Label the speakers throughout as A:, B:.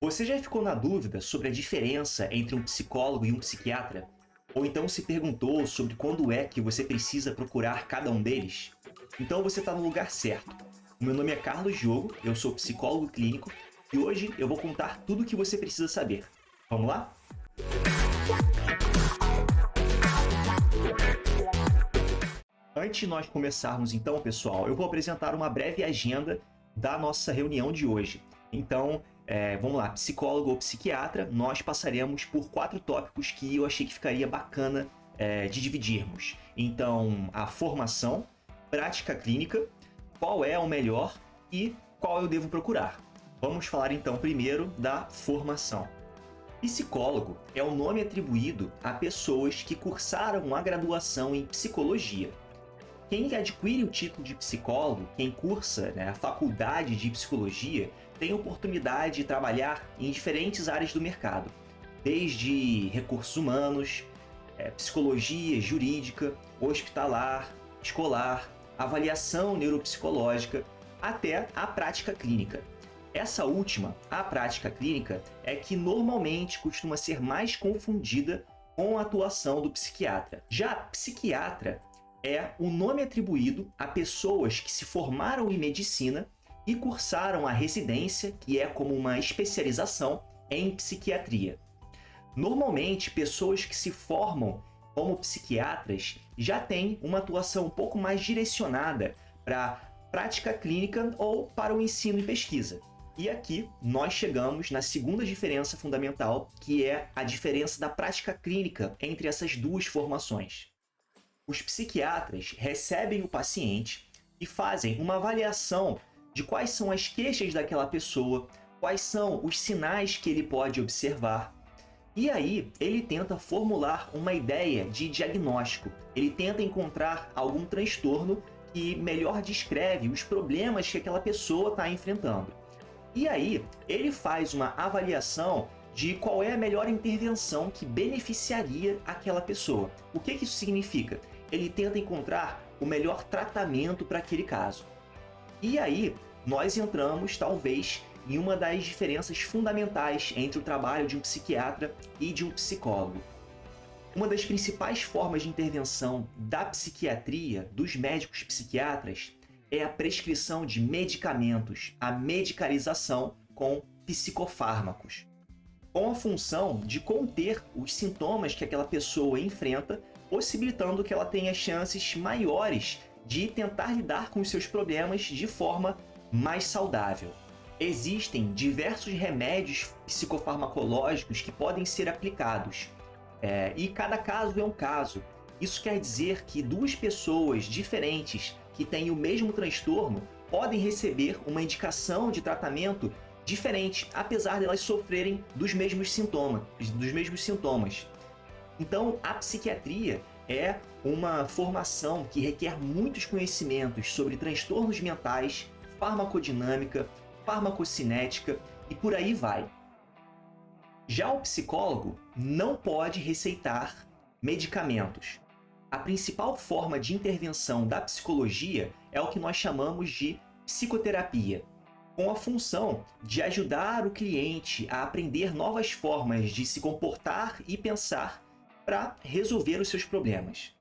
A: Você já ficou na dúvida sobre a diferença entre um psicólogo e um psiquiatra? Ou então se perguntou sobre quando é que você precisa procurar cada um deles? Então você está no lugar certo. O meu nome é Carlos Diogo, eu sou psicólogo clínico e hoje eu vou contar tudo o que você precisa saber. Vamos lá? Antes de nós começarmos então, pessoal, eu vou apresentar uma breve agenda da nossa reunião de hoje. Então, vamos lá, psicólogo ou psiquiatra, nós passaremos por 4 tópicos que eu achei que ficaria bacana de dividirmos. Então, a formação, prática clínica, qual é o melhor e qual eu devo procurar. Vamos falar então primeiro da formação. Psicólogo é o nome atribuído a pessoas que cursaram a graduação em psicologia. Quem adquire o título de psicólogo, quem cursa a faculdade de psicologia, tem oportunidade de trabalhar em diferentes áreas do mercado, desde recursos humanos, psicologia jurídica, hospitalar, escolar, avaliação neuropsicológica, até a prática clínica. Essa última, a prática clínica, é que normalmente costuma ser mais confundida com a atuação do psiquiatra. Já psiquiatra é o nome atribuído a pessoas que se formaram em medicina e cursaram a residência, que é como uma especialização em psiquiatria. Normalmente, pessoas que se formam como psiquiatras já têm uma atuação um pouco mais direcionada para prática clínica ou para o ensino e pesquisa. E aqui nós chegamos na segunda diferença fundamental, que é a diferença da prática clínica entre essas duas formações. Os psiquiatras recebem o paciente e fazem uma avaliação de quais são as queixas daquela pessoa, quais são os sinais que ele pode observar. E aí ele tenta formular uma ideia de diagnóstico, ele tenta encontrar algum transtorno que melhor descreve os problemas que aquela pessoa está enfrentando. E aí ele faz uma avaliação de qual é a melhor intervenção que beneficiaria aquela pessoa. O que isso significa? Ele tenta encontrar o melhor tratamento para aquele caso. E aí, nós entramos, talvez, em uma das diferenças fundamentais entre o trabalho de um psiquiatra e de um psicólogo. Uma das principais formas de intervenção da psiquiatria, dos médicos psiquiatras, é a prescrição de medicamentos, a medicalização com psicofármacos, com a função de conter os sintomas que aquela pessoa enfrenta, possibilitando que ela tenha chances maiores de tentar lidar com os seus problemas de forma mais saudável. Existem diversos remédios psicofarmacológicos que podem ser aplicados, e cada caso é um caso. Isso quer dizer que duas pessoas diferentes que têm o mesmo transtorno podem receber uma indicação de tratamento diferente, apesar de elas sofrerem dos mesmos sintomas. Então, a psiquiatria é uma formação que requer muitos conhecimentos sobre transtornos mentais, farmacodinâmica, farmacocinética e por aí vai. Já o psicólogo não pode receitar medicamentos. A principal forma de intervenção da psicologia é o que nós chamamos de psicoterapia, com a função de ajudar o cliente a aprender novas formas de se comportar e pensar para resolver os seus problemas.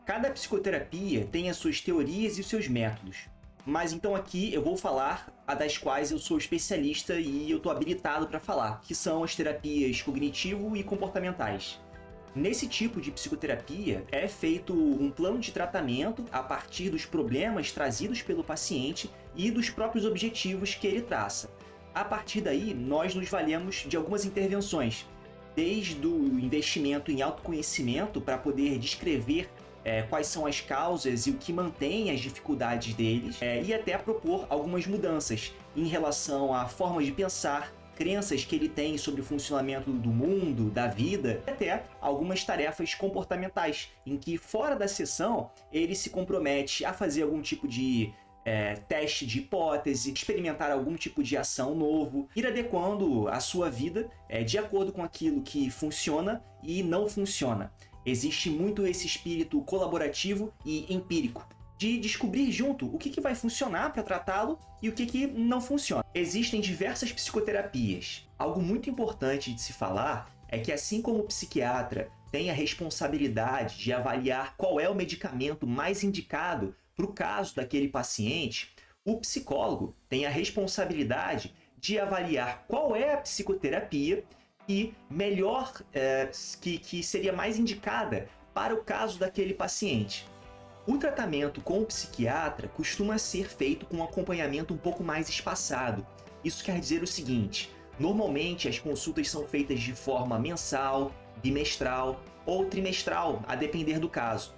A: Cada psicoterapia tem as suas teorias e os seus métodos, mas então aqui eu vou falar a das quais eu sou especialista e eu estou habilitado para falar, que são as terapias cognitivo e comportamentais. Nesse tipo de psicoterapia é feito um plano de tratamento a partir dos problemas trazidos pelo paciente e dos próprios objetivos que ele traça. A partir daí, nós nos valemos de algumas intervenções, desde o investimento em autoconhecimento para poder descrever quais são as causas e o que mantém as dificuldades deles, e até propor algumas mudanças em relação à forma de pensar, crenças que ele tem sobre o funcionamento do mundo, da vida, e até algumas tarefas comportamentais, em que fora da sessão ele se compromete a fazer algum tipo de teste de hipótese, experimentar algum tipo de ação novo, ir adequando a sua vida de acordo com aquilo que funciona e não funciona. Existe muito esse espírito colaborativo e empírico, de descobrir junto o que vai funcionar para tratá-lo e o que não funciona. Existem diversas psicoterapias. Algo muito importante de se falar é que, assim como o psiquiatra tem a responsabilidade de avaliar qual é o medicamento mais indicado para o caso daquele paciente, o psicólogo tem a responsabilidade de avaliar qual é a psicoterapia e melhor, que seria mais indicada para o caso daquele paciente. O tratamento com o psiquiatra costuma ser feito com um acompanhamento um pouco mais espaçado. Isso quer dizer o seguinte: normalmente as consultas são feitas de forma mensal, bimestral ou trimestral, a depender do caso.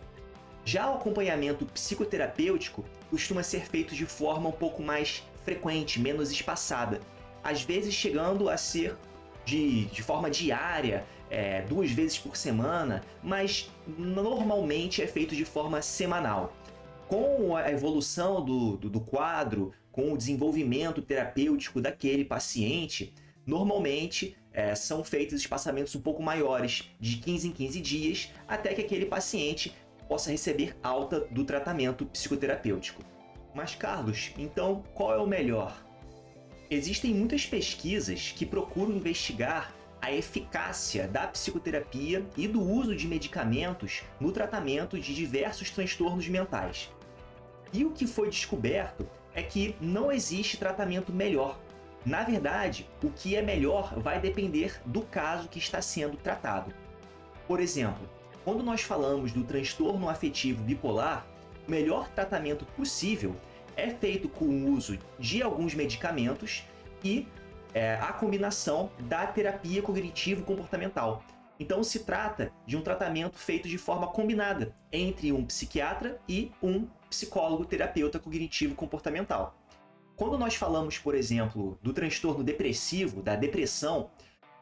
A: Já o acompanhamento psicoterapêutico costuma ser feito de forma um pouco mais frequente, menos espaçada, às vezes chegando a ser de forma diária, 2 vezes por semana, mas normalmente é feito de forma semanal. Com a evolução do quadro, com o desenvolvimento terapêutico daquele paciente, normalmente são feitos espaçamentos um pouco maiores, de 15 em 15 dias, até que aquele paciente possa receber alta do tratamento psicoterapêutico. Mas, Carlos, então qual é o melhor? Existem muitas pesquisas que procuram investigar a eficácia da psicoterapia e do uso de medicamentos no tratamento de diversos transtornos mentais. E o que foi descoberto é que não existe tratamento melhor. Na verdade, o que é melhor vai depender do caso que está sendo tratado. Por exemplo, quando nós falamos do transtorno afetivo bipolar, o melhor tratamento possível é feito com o uso de alguns medicamentos e a combinação da terapia cognitivo-comportamental. Então se trata de um tratamento feito de forma combinada entre um psiquiatra e um psicólogo terapeuta cognitivo-comportamental. Quando nós falamos, por exemplo, do transtorno depressivo, da depressão,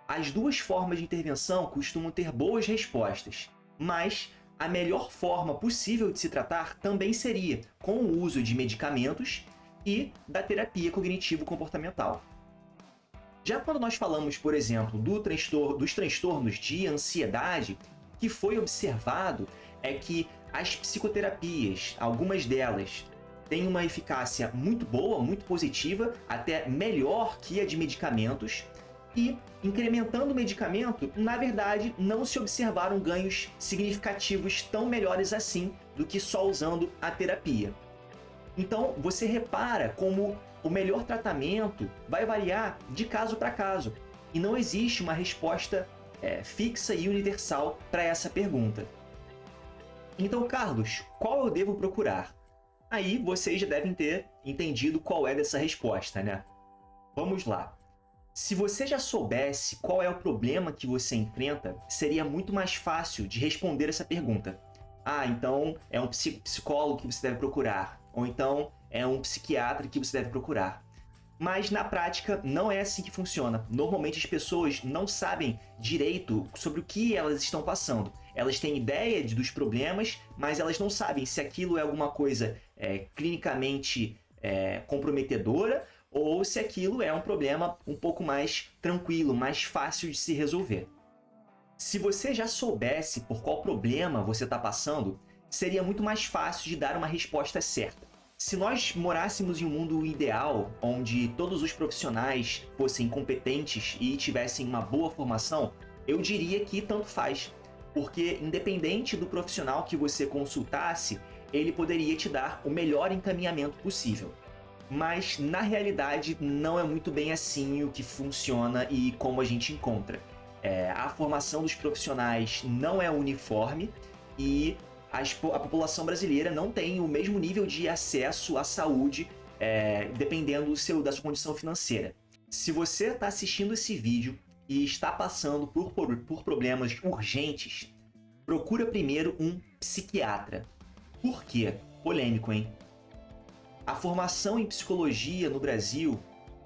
A: as duas formas de intervenção costumam ter boas respostas, mas a melhor forma possível de se tratar também seria com o uso de medicamentos e da terapia cognitivo-comportamental. Já quando nós falamos, por exemplo, dos transtornos de ansiedade, o que foi observado é que as psicoterapias, algumas delas, têm uma eficácia muito boa, muito positiva, até melhor que a de medicamentos, e incrementando o medicamento, na verdade, não se observaram ganhos significativos tão melhores assim do que só usando a terapia. Então, você repara como o melhor tratamento vai variar de caso para caso, e não existe uma resposta fixa e universal para essa pergunta. Então, Carlos, qual eu devo procurar? Aí vocês já devem ter entendido qual é dessa resposta, né? Vamos lá. Se você já soubesse qual é o problema que você enfrenta, seria muito mais fácil de responder essa pergunta. Ah, então é um psicólogo que você deve procurar. Ou então é um psiquiatra que você deve procurar. Mas na prática não é assim que funciona. Normalmente as pessoas não sabem direito sobre o que elas estão passando. Elas têm ideia dos problemas, mas elas não sabem se aquilo é alguma coisa clinicamente comprometedora ou se aquilo é um problema um pouco mais tranquilo, mais fácil de se resolver. Se você já soubesse por qual problema você está passando, seria muito mais fácil de dar uma resposta certa. Se nós morássemos em um mundo ideal, onde todos os profissionais fossem competentes e tivessem uma boa formação, eu diria que tanto faz. Porque independente do profissional que você consultasse, ele poderia te dar o melhor encaminhamento possível. Mas na realidade não é muito bem assim o que funciona e como a gente encontra. A formação dos profissionais não é uniforme e a população brasileira não tem o mesmo nível de acesso à saúde, dependendo da sua condição financeira. Se você está assistindo esse vídeo e está passando por problemas urgentes, procura primeiro um psiquiatra. Por quê? Polêmico, hein? A formação em psicologia no Brasil,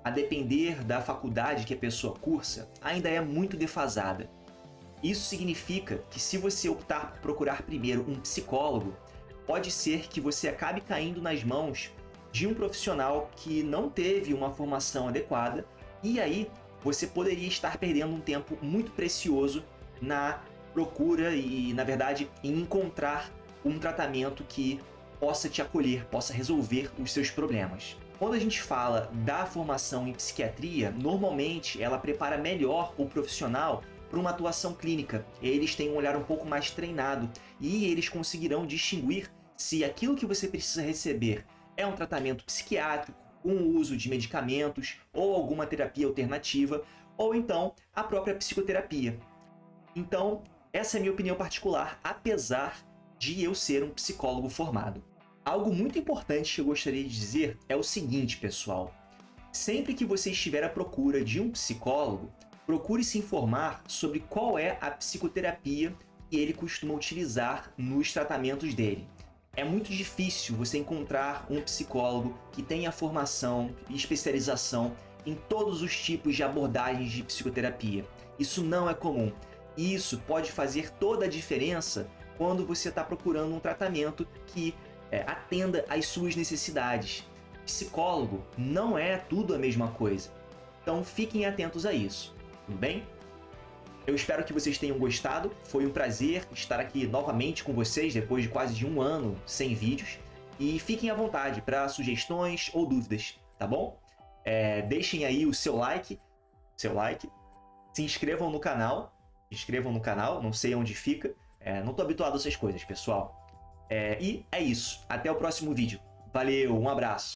A: a depender da faculdade que a pessoa cursa, ainda é muito defasada. Isso significa que se você optar por procurar primeiro um psicólogo, pode ser que você acabe caindo nas mãos de um profissional que não teve uma formação adequada e aí você poderia estar perdendo um tempo muito precioso na procura e, na verdade, em encontrar um tratamento que possa te acolher, possa resolver os seus problemas. Quando a gente fala da formação em psiquiatria, normalmente ela prepara melhor o profissional para uma atuação clínica. Eles têm um olhar um pouco mais treinado e eles conseguirão distinguir se aquilo que você precisa receber é um tratamento psiquiátrico, com o uso de medicamentos ou alguma terapia alternativa, ou então a própria psicoterapia. Então, essa é a minha opinião particular, apesar de eu ser um psicólogo formado. Algo muito importante que eu gostaria de dizer é o seguinte, pessoal. Sempre que você estiver à procura de um psicólogo, procure se informar sobre qual é a psicoterapia que ele costuma utilizar nos tratamentos dele. É muito difícil você encontrar um psicólogo que tenha formação e especialização em todos os tipos de abordagens de psicoterapia. Isso não é comum. E isso pode fazer toda a diferença quando você está procurando um tratamento que atenda às suas necessidades. Psicólogo não é tudo a mesma coisa. Então fiquem atentos a isso, tudo bem? Eu espero que vocês tenham gostado. Foi um prazer estar aqui novamente com vocês depois de quase de um ano sem vídeos. E fiquem à vontade para sugestões ou dúvidas, tá bom? Deixem aí o seu like, se inscrevam no canal, não sei onde fica. Não estou habituado a essas coisas, pessoal. E é isso. Até o próximo vídeo. Valeu, um abraço.